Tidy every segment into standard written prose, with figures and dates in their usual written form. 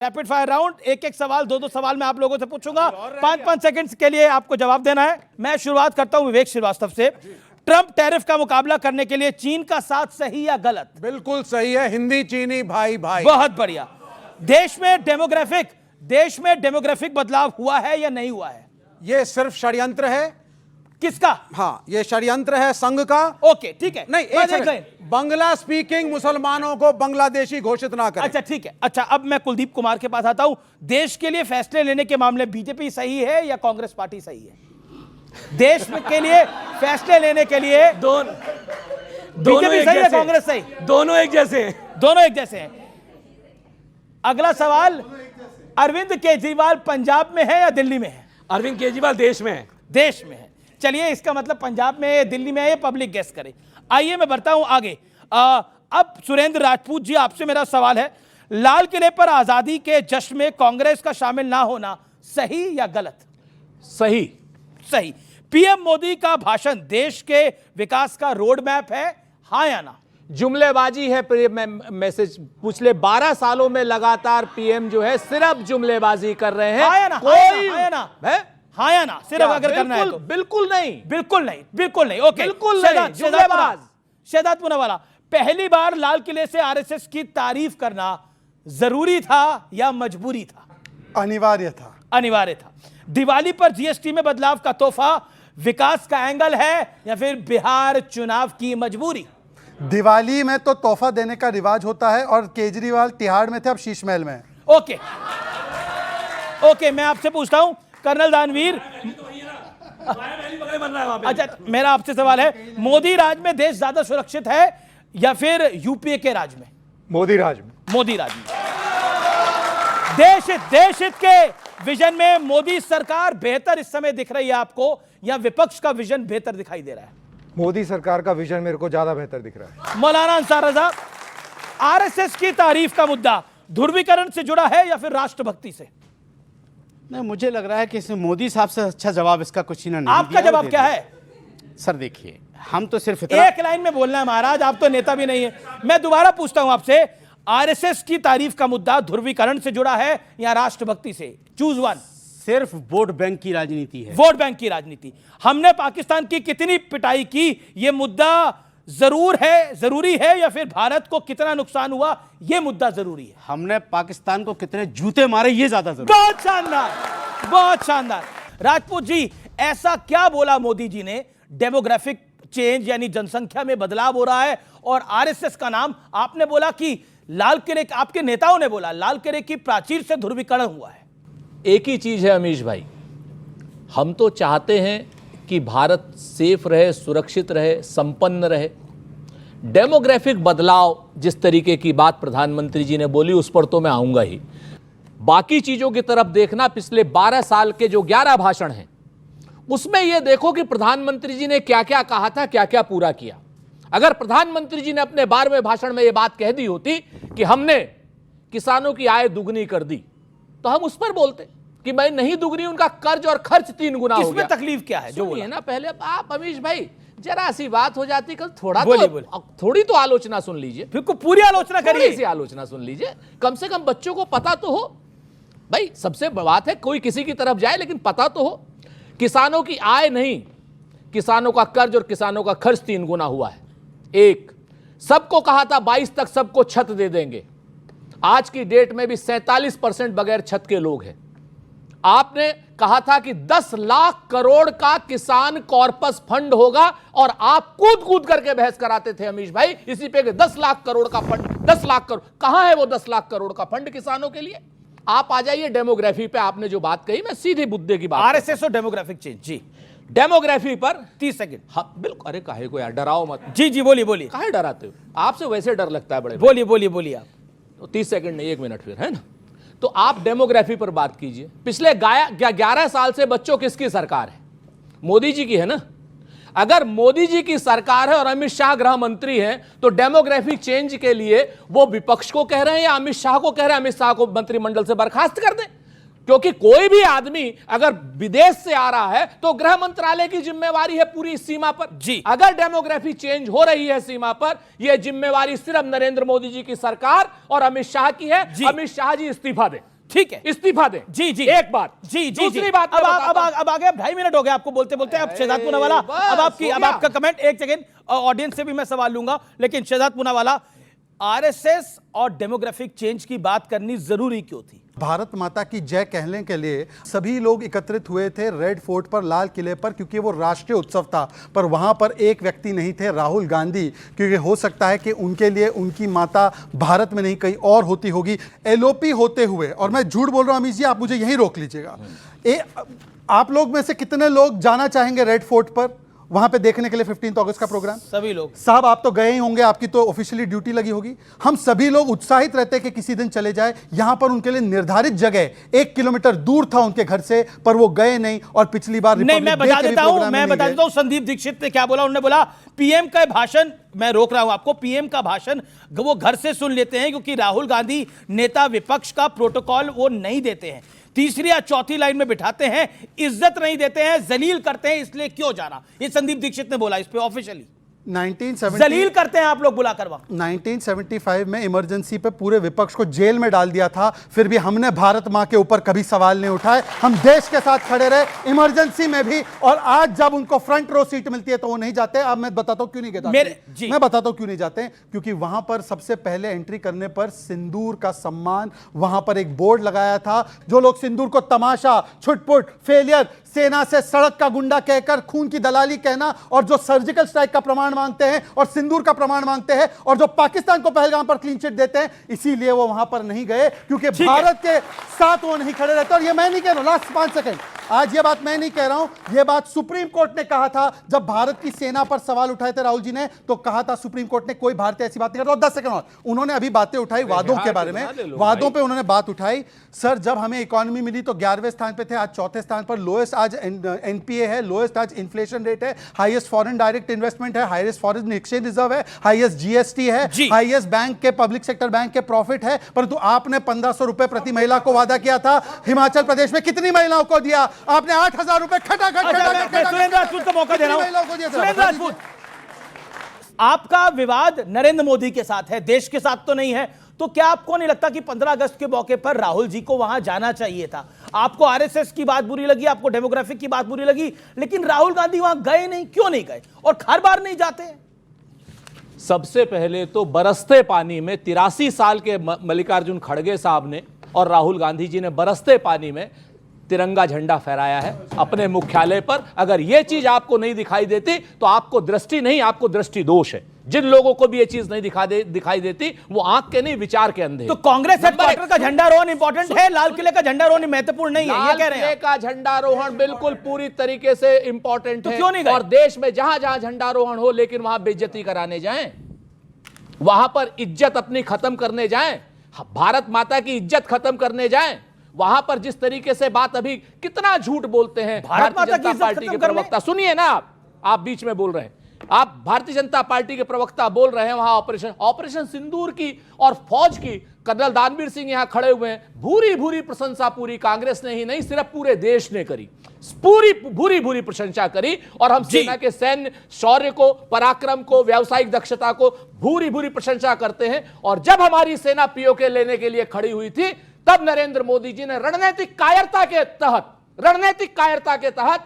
Rapid fire round, एक एक सवाल, दो सवाल मैं आप लोगों से पूछूंगा, 5-5 सेकंड्स के लिए आपको जवाब देना है। मैं शुरुआत करता हूं विवेक श्रीवास्तव से। ट्रंप टैरिफ का मुकाबला करने के लिए चीन का साथ सही या गलत? बिल्कुल सही है, हिंदी चीनी भाई भाई। बहुत बढ़िया। देश में डेमोग्राफिक बदलाव हुआ है या नहीं हुआ है? ये सिर्फ षड्यंत्र है। किसका? हाँ, ये षड्यंत्र है संघ का। ओके ठीक है, नहीं, एक सेकंड। बांग्ला स्पीकिंग मुसलमानों को बांग्लादेशी घोषित ना करें। अच्छा ठीक है। अच्छा, अब मैं कुलदीप कुमार के पास आता हूं। देश के लिए फैसले लेने के मामले बीजेपी सही है या कांग्रेस पार्टी सही है? देश के लिए फैसले लेने के लिए दोनों बीजेपी सही है, कांग्रेस सही? दोनों एक जैसे हैं। दोनों एक जैसे हैं। अगला सवाल, अरविंद केजरीवाल पंजाब में है या दिल्ली में है? अरविंद केजरीवाल देश में है। देश में है। चलिए, इसका मतलब पंजाब में है, दिल्ली में है, पब्लिक गेस करे। आइए मैं बढ़ता हूं आगे। अब सुरेंद्र राजपूत जी, आपसे मेरा सवाल है, लाल किले पर आजादी के जश्न में कांग्रेस का शामिल ना होना सही या गलत? सही। सही। पीएम मोदी का भाषण देश के विकास का रोड मैप है, हाँ या ना? जुमलेबाजी है। मैसेज पिछले 12 सालों में लगातार पीएम जो है सिर्फ जुमलेबाजी कर रहे हैं। हाँ या ना? कोई हाँ या ना? है? हाँ या ना? सिर्फ अगर करना है तो बिल्कुल नहीं, बिल्कुल नहीं, बिल्कुल नहीं। ओके, बिल्कुल नहीं। शहजाद पूनावाला, पहली बार लाल किले से आरएसएस की तारीफ करना जरूरी था या मजबूरी था? अनिवार्य था। अनिवार्य था। दिवाली पर जीएसटी में बदलाव का तोहफा विकास का एंगल है या फिर बिहार चुनाव की मजबूरी? दिवाली में तो तोहफा देने का रिवाज होता है और केजरीवाल तिहाड़ में थे, अब शीश महल में है। ओके ओके, मैं आपसे पूछता हूं कर्नल दानवीर। अच्छा, मेरा आपसे सवाल है, मोदी राज में देश ज्यादा सुरक्षित है या फिर यूपीए के राज में? मोदी राज में। मोदी राज में। देश हित के विजन में मोदी सरकार बेहतर इस समय दिख रही है आपको या विपक्ष का विजन बेहतर दिखाई दे रहा है? मोदी सरकार का विजन मेरे को ज्यादा बेहतर दिख रहा है। मौलाना अंसार रजा, आरएसएस की तारीफ का मुद्दा ध्रुवीकरण से जुड़ा है या फिर राष्ट्रभक्ति से? नहीं, मुझे लग रहा है कि इसमें मोदी साहब से अच्छा जवाब इसका कुछ ही नहीं। आपका जवाब क्या है? सर देखिए, हम तो सिर्फ इतना एक लाइन में बोलना है महाराज, आप तो नेता भी नहीं है। मैं दोबारा पूछता हूं आपसे, आरएसएस की तारीफ का मुद्दा ध्रुवीकरण से जुड़ा है या राष्ट्रभक्ति से? Choose one. सिर्फ वोट बैंक की राजनीति है। वोट बैंक की राजनीति। हमने पाकिस्तान की कितनी पिटाई की, यह मुद्दा जरूरी है या फिर भारत को कितना नुकसान हुआ, यह मुद्दा जरूरी है? हमने पाकिस्तान को कितने जूते मारे, ये ज्यादा जरूरी। बहुत शानदार, बहुत शानदार। राजपूत जी, ऐसा क्या बोला मोदी जी ने? डेमोग्राफिक चेंज यानी जनसंख्या में बदलाव हो रहा है और आरएसएस का नाम आपने बोला कि लाल किले, आपके नेताओं ने बोला लाल किले की प्राचीर से ध्रुवीकरण हुआ है। एक ही चीज है अमीश भाई, हम तो चाहते हैं कि भारत सेफ रहे, सुरक्षित रहे, संपन्न रहे। डेमोग्राफिक बदलाव जिस तरीके की बात प्रधानमंत्री जी ने बोली, उस पर तो मैं आऊंगा ही। बाकी चीजों की तरफ देखना, पिछले 12 साल के जो 11 भाषण हैं उसमें यह देखो कि प्रधानमंत्री जी ने क्या क्या कहा था, क्या क्या पूरा किया। अगर प्रधानमंत्री जी ने अपने 12वें भाषण में यह बात कह दी होती कि हमने किसानों की आय दुगनी कर दी, तो हम उस पर बोलते कि मैं नहीं दुगनी, उनका कर्ज और खर्च 3 गुना हो गया। इसमें तकलीफ क्या है जो बोला? ना पहले आप अमीश भाई, जरा सी बात हो जाती, कल थोड़ी तो आलोचना सुन लीजिए। बिल्कुल पूरी आलोचना करिए। थोड़ी सी आलोचना सुन लीजिए, कम से कम बच्चों को पता तो हो। भाई सबसे बात है, कोई किसी की तरफ जाए लेकिन पता तो हो। किसानों की आय नहीं, किसानों का कर्ज और किसानों का खर्च 3 गुना हुआ है। एक, सबको कहा था 22 तक सबको छत दे देंगे, आज की डेट में भी 47% बगैर छत के लोग हैं। आपने कहा था कि 10 लाख करोड़ का किसान कॉर्पस फंड होगा और आप कूद कूद करके बहस कराते थे अमीश भाई इसी पे कि 10 लाख करोड़ का फंड, 10 लाख करोड़ कहां है वो 10 लाख करोड़ का फंड किसानों के लिए? आप आ जाइए डेमोग्राफी पे। आपने जो बात कही, मैं सीधी मुद्दे की बात, आरएसएस और डेमोग्राफिक चेंज। जी, डेमोग्राफी पर 30 सेकंड। हाँ बिल्कुल। अरे काहे को यार, डराओ मत। जी बोलिए। काहे डराते हो? आपसे वैसे डर लगता है बड़े। बोलिए आप। तो 30 सेकंड नहीं, 1 मिनट फिर, है ना? तो आप डेमोग्राफी पर बात कीजिए। पिछले 11 साल से बच्चों किसकी सरकार है? मोदी जी की है ना? अगर मोदी जी की सरकार है और अमित शाह गृह मंत्री हैं, तो डेमोग्राफी चेंज के लिए वो विपक्ष को कह रहे हैं या अमित शाह को कह रहे हैं अमित शाह को मंत्रिमंडल से बर्खास्त कर दें? क्योंकि कोई भी आदमी अगर विदेश से आ रहा है तो गृह मंत्रालय की जिम्मेवारी है पूरी सीमा पर। जी, अगर डेमोग्राफी चेंज हो रही है सीमा पर, यह जिम्मेवारी सिर्फ नरेंद्र मोदी जी की सरकार और अमित शाह की है। अमित शाह जी इस्तीफा दें। ठीक है, इस्तीफा दें। जी जी एक बात। जी जी दूसरी जी। बात मैं बताता हूं। अब आ गए 2.5 मिनट हो गए आपको बोलते बोलते। अब शहजाद पूनावाला, बस, अब हो गया। आपका कमेंट। एक सेकंड, ऑडियंस से भी मैं सवाल लूंगा, लेकिन शहजाद पूनावाला, आरएसएस और डेमोग्राफिक चेंज की बात करनी जरूरी क्यों थी? भारत माता की जय कहने के लिए सभी लोग एकत्रित हुए थे रेड फोर्ट पर, लाल किले पर, क्योंकि वो राष्ट्रीय उत्सव था। पर वहां पर एक व्यक्ति नहीं थे, राहुल गांधी, क्योंकि हो सकता है कि उनके लिए उनकी माता भारत में नहीं कहीं और होती होगी। एलओपी होते हुए, और मैं झूठ बोल रहा हूं अमीश जी, आप मुझे यहीं रोक लीजिएगा। आप लोग में से कितने लोग जाना चाहेंगे रेड फोर्ट पर, वहां पे देखने के लिए 15 अगस्त का प्रोग्राम? सभी लोग। साहब आप तो गए ही होंगे, आपकी तो ऑफिशियली ड्यूटी लगी होगी। हम सभी लोग उत्साहित रहते हैं कि किसी दिन चले जाए। यहां पर उनके लिए निर्धारित जगह 1 किलोमीटर दूर था उनके घर से, पर वो गए नहीं। और पिछली बार नहीं, मैं बता देता हूं संदीप दीक्षित ने क्या बोला। उन्होंने बोला पीएम का भाषण, मैं रोक रहा हूं आपको, पीएम का भाषण वो घर से सुन लेते हैं, क्योंकि राहुल गांधी नेता विपक्ष का प्रोटोकॉल वो नहीं देते हैं। तीसरी या चौथी लाइन में बिठाते हैं, इज्जत नहीं देते हैं, जलील करते हैं, इसलिए क्यों जाना? ये संदीप दीक्षित ने बोला इस पे ऑफिशियली। 1970 जलील करते हैं आप लोग बुला कर वहां। 1975 में इमरजेंसी पे पूरे विपक्ष को जेल में डाल दिया था, फिर भी हमने भारत मां के ऊपर कभी सवाल नहीं उठाए। हम देश के साथ खड़े रहे इमरजेंसी में भी, और आज जब उनको फ्रंट रो सीट मिलती है तो वो नहीं जाते। अब मैं बताता हूं क्यों नहीं जाते। मैं बताता हूं क्यों नहीं जाते, क्योंकि वहां पर सबसे पहले एंट्री करने पर सिंदूर का सम्मान, वहां पर एक बोर्ड लगाया था। जो लोग सिंदूर को तमाशा, छुटपुट, फेलियर, सेना से सड़क का गुंडा कहकर खून की दलाली कहना, और जो सर्जिकल स्ट्राइक का प्रमाण मांगते हैं और सिंदूर का प्रमाण मांगते हैं, और जो पाकिस्तान को पहलगाम पर क्लीन चिट देते हैं, इसीलिए वो वहां पर नहीं गए, क्योंकि भारत के साथ वो नहीं खड़े रहते। और ये मैं नहीं कह रहा हूं, लास्ट 5 सेकंड, आज ये बात मैं नहीं कह रहा हूं, ये बात सुप्रीम कोर्ट ने कहा था। जब भारत की सेना पर सवाल उठाए थे राहुल जी ने, तो कहा था सुप्रीम कोर्ट ने कोई भारतीय ऐसी बात नहीं करता। 10 सेकंड और, उन्होंने अभी बातें उठाई वादों के बारे में, वादों पे उन्होंने बात उठाई। सर जब हमें इकोनॉमी मिली तो 11वें स्थान पे थे, आज 4थे स्थान पर। लोएस्ट आज एनपीए है, लोएस्ट आज इन्फ्लेशन रेट है, हाईएस्ट फॉरेन डायरेक्ट इन्वेस्टमेंट है, हाईएस्ट फॉरेन एक्सचेंज रिजर्व है, हाईएस्ट जीएसटी है, हाईएस्ट बैंक के पब्लिक सेक्टर बैंक के प्रॉफिट है। परंतु आपने 1500 रुपए प्रति महिला को वादा किया था। हिमाचल प्रदेश में कितनी महिलाओं को दिया आपने? 8000 रुपए खटाखट। सुरेंद्र राजपूत को मौका दे रहा हूं। सुरेंद्र राजपूत, आपका विवाद नरेंद्र मोदी के साथ है, देश के साथ तो नहीं है। तो क्या आपको नहीं लगता कि 15 अगस्त के मौके पर राहुल जी को वहां जाना चाहिए था? आपको आरएसएस की बात बुरी लगी, आपको डेमोग्राफिक की बात बुरी लगी, लेकिन राहुल गांधी वहां गए नहीं, क्यों नहीं गए? और हर बार नहीं जाते हैं। सबसे पहले तो बरसते पानी में 83 साल के मल्लिकार्जुन खड़गे साहब ने और राहुल गांधी जी ने बरसते पानी में तिरंगा झंडा फहराया है अपने मुख्यालय पर। अगर यह चीज आपको नहीं दिखाई देती तो आपको दृष्टि नहीं, आपको दृष्टि दोष है। जिन लोगों को भी ये चीज नहीं दिखाई देती वो आंख के नहीं विचार के अंधे। तो कांग्रेस हेडक्वार्टर का झंडारोहण इंपॉर्टेंट है, लाल किले का झंडारोहण महत्वपूर्ण नहीं है, ये कह रहे हैं? लाल किले का झंडारोहण बिल्कुल पूरी तरीके से इंपॉर्टेंट है। क्यों नहीं गए? और देश में जहां जहां झंडारोहण हो, लेकिन वहां बेइज्जती कराने जाएं, वहां पर इज्जत अपनी खत्म करने जाएं, भारत माता की इज्जत खत्म करने जाएं, वहां पर जिस तरीके से बात अभी कितना झूठ बोलते हैं भारतीय जनता पार्टी के प्रवक्ता। सुनिए ना, आप बीच में बोल रहे हैं, आप भारतीय जनता पार्टी के प्रवक्ता बोल रहे हैं वहां ऑपरेशन सिंदूर की और फौज की कर्नल दानवीर सिंह यहां खड़े हुए हैं। भूरी भूरी प्रशंसा पूरी कांग्रेस ने ही नहीं, सिर्फ पूरे देश ने करी, पूरी भूरी भूरी प्रशंसा करी। और हम सेना के सैन्य शौर्य को, पराक्रम को, व्यावसायिक दक्षता को भूरी भूरी प्रशंसा करते हैं। और जब हमारी सेना पीओके लेने के लिए खड़ी हुई थी, तब नरेंद्र मोदी जी ने रणनीतिक कायरता के तहत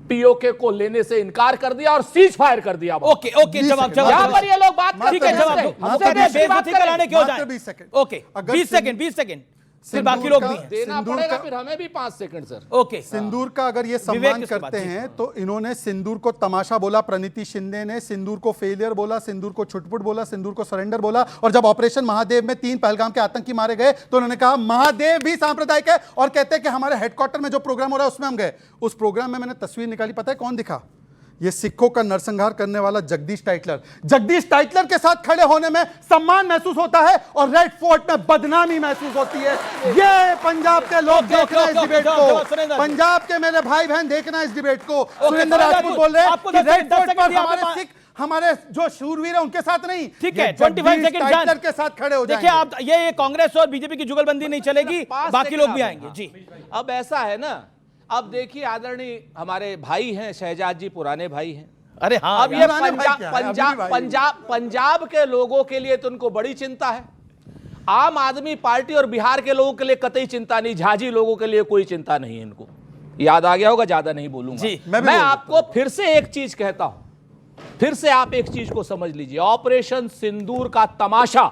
पीओके को लेने से इनकार कर दिया और सीज फायर कर दिया। ओके जवाब यहां पर ये लोग बात ठीक है, जवाब बेइज्जती कराने क्यों जाए? 20 सेकंड फिर बाकी लोग भी हैं। देना पड़ेगा फिर हमें भी 5 सेकंड सर। ओके, सिंदूर का अगर ये सम्मान करते हैं तो इन्होंने सिंदूर को तमाशा बोला, प्रणीति शिंदे ने सिंदूर को फेलियर बोला, सिंदूर को छुटपुट बोला, सिंदूर को सरेंडर बोला। और जब ऑपरेशन महादेव में 3 पहलगाम के आतंकी मारे गए तो उन्होंने कहा महादेव भी सांप्रदायिक है, और कहते हैं कि हमारे हेडक्वार्टर में जो प्रोग्राम हो रहा है उसमें हम गए। उस प्रोग्राम में मैंने तस्वीर निकाली, पता है कौन दिखा? ये सिखों का नरसंहार करने वाला जगदीश टाइटलर के साथ खड़े होने में सम्मान महसूस होता है और रेड फोर्ट में बदनामी महसूस होती है। ये पंजाब के लोग देखना इस डिबेट को, पंजाब के मेरे भाई बहन देखना इस डिबेट को। सुरेंद्र राजपूत बोल रहे हैं कि रेड फोर्ट पर हमारे सिख, हमारे जो शूरवीर है उनके साथ नहीं, ठीक है, 25 सेकंड के साथ खड़े हो जाएंगे। देखिए आप, ये कांग्रेस और बीजेपी की जुगलबंदी नहीं चलेगी, बाकी लोग भी आएंगे। जी अब ऐसा है ना, अब देखिए आदरणीय हमारे भाई हैं शहजाद जी, पुराने भाई हैं। अरे हाँ, अब ये पंजाब के लोगों के लिए तो उनको बड़ी चिंता है। आम आदमी पार्टी और बिहार के लोगों के लिए कतई चिंता नहीं, झाजी लोगों के लिए कोई चिंता नहीं है। इनको याद आ गया होगा, ज्यादा नहीं बोलूंगा जी, मैं आपको फिर से एक चीज कहता हूं, फिर से आप एक चीज को समझ लीजिए। ऑपरेशन सिंदूर का तमाशा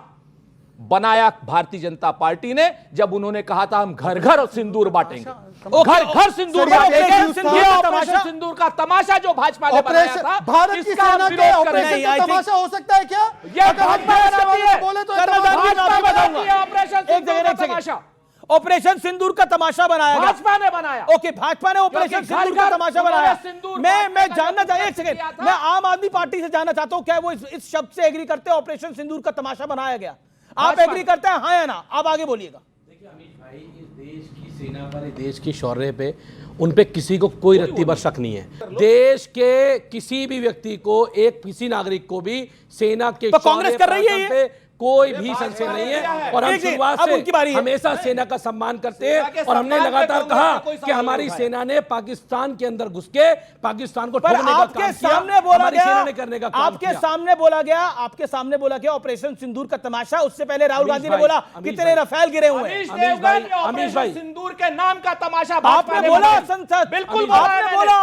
बनाया भारतीय जनता पार्टी ने जब उन्होंने कहा था हम घर घर सिंदूर बांटेंगे, घर घर सिंदूर बांटेंगे। ये ऑपरेशन सिंदूर का तमाशा जो भाजपा ने बनाया था, भारत की इसका सेना के विरोध ऑपरेशन करने का तमाशा हो सकता है क्या? ये भाजपा बनाती है, बोले तो कर्नल दानवीर, मैं आपको बताऊंगा। ऑपरेशन एक सिंदूर जगह, का एक सेकंड। तमाशा ऑपरेशन सिंदूर का तमाशा बनाया गया। भाजपा ने बनाया। ओके, भाजपा ने ऑपरेशन क्योंकि सिंदूर का घर-घर तमाशा उन्होंने बनाया। सिंदूर मैं बांटने का जानना जो चाहिए, एक प्रयास सेकंड, किया था। मैं आम आदमी पार्टी से जानना चाहता हूं क्या वो इस शब्द से एग्री करते हैं ऑपरेशन सिंदूर का तमाशा बनाया गया? आप एग्री करते हैं, हाँ या ना? आप आगे बोलिएगा। देखिए अमित भाई, इस देश की सेना पर, इस देश की शौर्य पे, उन पे किसी को कोई रत्ती भर शक नहीं है। देश के किसी भी व्यक्ति को, एक किसी नागरिक को भी सेना के तो कांग्रेस कर रही है शौर्य पे कोई भी संशय नहीं है। और हम देखिए, शुरुआत अब उनकी बारी से है। हमेशा सेना का सम्मान करते हैं और हमने लगातार कहा कि हमारी सेना ने पाकिस्तान के अंदर घुस के पाकिस्तान को पर ठोकने का आपके काम किया, सामने बोला हमारी गया, सेना ने करने का काम आपके किया। सामने बोला गया, आपके सामने बोला गया ऑपरेशन सिंदूर का तमाशा। उससे पहले राहुल गांधी ने भाई, बोला अमीश कितने भाई, रफेल गिरे हुए हैं। अमीश अमीश भाई, देवगन, अमीश भाई। ऑपरेशन सिंदूर के नाम का तमाशा आपने बोला संसद, बिल्कुल आपने बोला,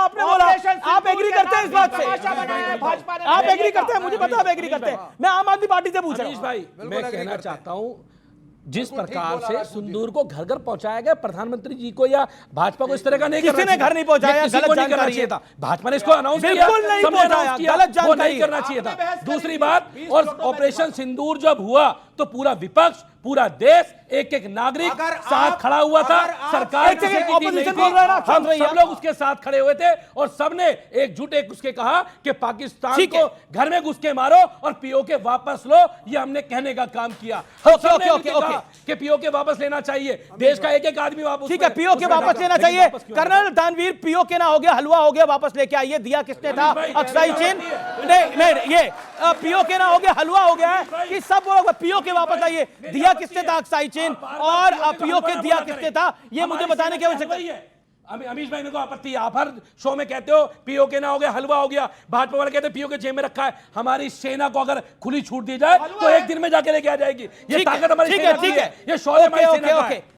आप एग्री करते हैं इस बात से? आप एग्री करते हैं? मुझे पता आप एग्री करते हैं। मैं आम आदमी पार्टी से पूछ रहा अमीश हूं। भाई, मैं कहना चाहता हूं, जिस प्रकार से सिंदूर को घर घर पहुंचाया गया, प्रधानमंत्री जी को या भाजपा को इस तरह का नहीं किसी करना ने चाहिए। घर नहीं पहुंचाया, ये किसी गलत को नहीं करना जानकारी चाहिए है। था। भाजपा ने इसको अनाउंस किया, बिल्कुल नहीं सबने पहुंचाया, अनाउंस किया, गलत वो जानकारी नहीं करना चाहिए आपने था। बहस करी दूसरी थी, बात, 20 और मिनटों में ऑपरेशन सिंदूर जब हुआ तो पूरा विपक्ष, पूरा देश, एक एक नागरिक अगर साथ आप- खड़ा हुआ था। अगर आप- सरकार एक किसी सेकंड, की opposition नहीं थी। बोल रहा है ना, हम शांत रहिए। सब लोग उसके साथ खड़े हुए थे और सबने एकजुट एक उसके कहा कि पाकिस्तान ठीक है। को घर में घुस के मारो और पीओके वापस लो। ये हमने कहने का काम किया। ओके, सबने ओके, मिलकर ओके, कहा कि पीओके वापस लेना चाहिए। देश का एक एक आदमी वापस, ठीक है, पीओ के वापस लेना चाहिए। कर्नल दानवीर, पीओ के ना हो गया, हलवा हो गया, वापस लेके आइए। दिया किसने था? अक्साई चीन। नहीं, ये पीओ के ना हो गया, हलवा हो गया है कि सब लोग पीओ के वापस आइए। दिया किसने था? अक्साई चीन। और पीओ के दिया किसने था? ये मुझे बताने की आवश्यकता है। अमीश भाई, मेरे को आपत्ति है, आप हर शो में कहते हो पीओ के ना हो गया, हलवा हो गया। भाजपा वाले कहते हैं पीओ के जेब में रखा है। हमारी सेना को अगर खुली छूट दी जाए तो एक दिन में जाके लेके आ जाएगी। ये ताकत हमारी सेना की है, ये शौर्य हमारी सेना का है।